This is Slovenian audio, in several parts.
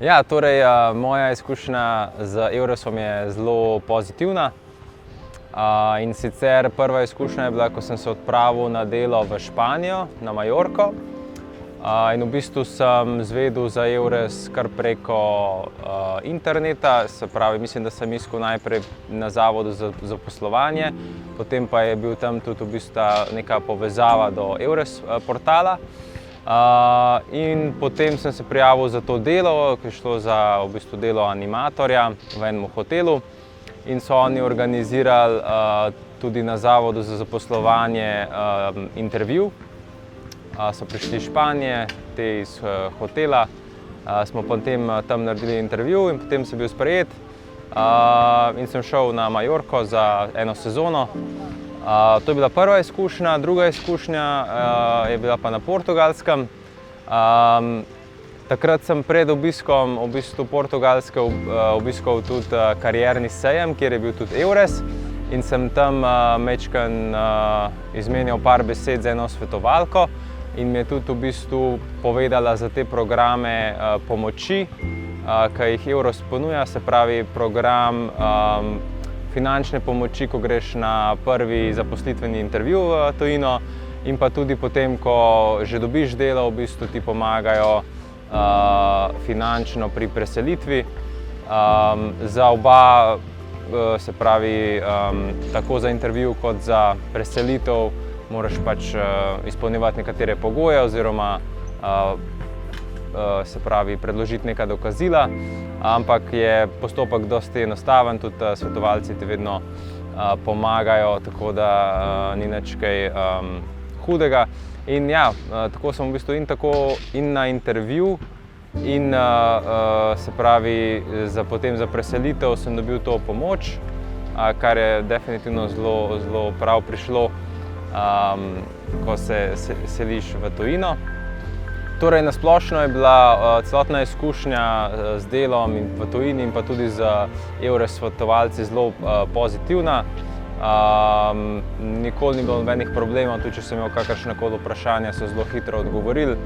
Ja, torej, moja izkušnja z Euresom je zelo pozitivna. In sicer prva izkušnja je bila, ko sem se odpravil na delo v Španijo, na Majorko. In v bistvu sem izvedel za Eures kar preko interneta, se pravi, mislim, da sem iskal najprej na Zavodu za zaposlovanje, potem pa je bil tam tudi v bistvu neka povezava do Eures portala. In potem sem se prijavil za to delo, ki je šlo za v bistvu delo animatorja v enem hotelu. In so oni organizirali tudi na Zavodu za zaposlovanje intervju. So prišli iz Španije, te iz hotela, smo potem tam naredili intervju in potem sem bil sprejet. In sem šel na Majorko za eno sezono. To je bila prva izkušnja, druga izkušnja je bila pa na Portugalskem. Takrat sem pred obiskom v bistvu Portugalske obiskal tudi karierni sejem, kjer je bil tudi Eures. In sem tam majčkeno izmenjal par besed z eno svetovalko in mi je tudi v bistvu povedala za te programe pomoči, ki jih Eures ponuja, se pravi program finančne pomoči, ko greš na prvi zaposlitveni intervju v tujino, in pa tudi potem, ko že dobiš delo, v bistvu ti pomagajo finančno pri preselitvi. Za oba, se pravi, tako za intervju kot za preselitev, moraš pač izpolnjevati nekatere pogoje oziroma se pravi, predložiti neka dokazila, ampak je postopek dosti enostaven, tudi svetovalci ti vedno pomagajo, tako da ni nič kaj hudega. In ja, tako sem v bistvu in na intervju in se pravi, potem za preselitev sem dobil to pomoč, kar je definitivno zelo prav prišlo, ko se seliš v tujino. Torej, na splošno je bila celotna izkušnja z delom in v tujini in pa tudi z Eures svetovalci zelo pozitivna. Nikoli ni bilo nobenih problemov, tudi če sem imel kakršnekoli vprašanja, so zelo hitro odgovorili,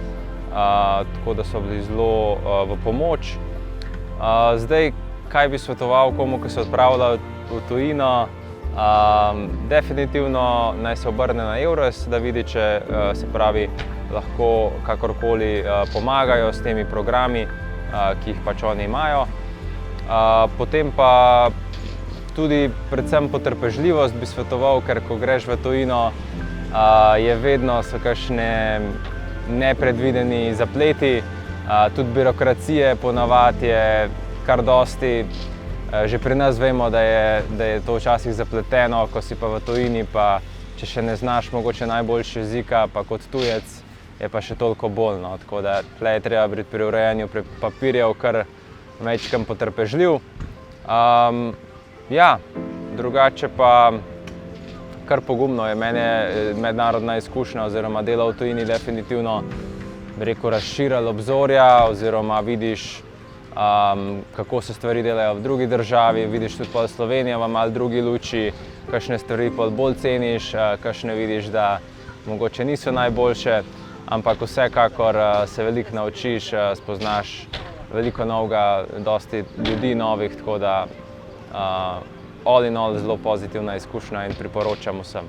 tako da so bili zelo v pomoč. Zdaj, kaj bi svetoval komu, ki se odpravlja v tujino? Definitivno naj se obrne na Eures, da vidi, če se pravi, lahko kakorkoli pomagajo s temi programi, ki jih pač oni imajo. Potem pa tudi predvsem potrpežljivost bi svetoval, ker ko greš v tujino, je vedno so kakšne nepredvideni zapleti, tudi birokracije ponavadi je kar dosti. Že pri nas vemo, da je to včasih zapleteno, ko si pa v tujini, pa če še ne znaš mogoče najboljši jezika, pa kot tujec je pa še toliko bolj, no. Tako da tle je treba biti pri urejanju papirjev kar majčkeno potrpežljiv. Ja, drugače pa kar pogumno je. Mene mednarodna izkušnja oziroma delo v tujini definitivno, bi rekel, razširilo obzorja oziroma vidiš, kako se stvari delajo v drugi državi, vidiš tudi pol Slovenijo v malo drugi luči, kakšne stvari pol bolj ceniš, kakšne vidiš, da mogoče niso najboljše, ampak vsekakor se veliko naučiš, spoznaš veliko novega, dosti ljudi novih, tako da all in all zelo pozitivna izkušnja in priporočam vsem.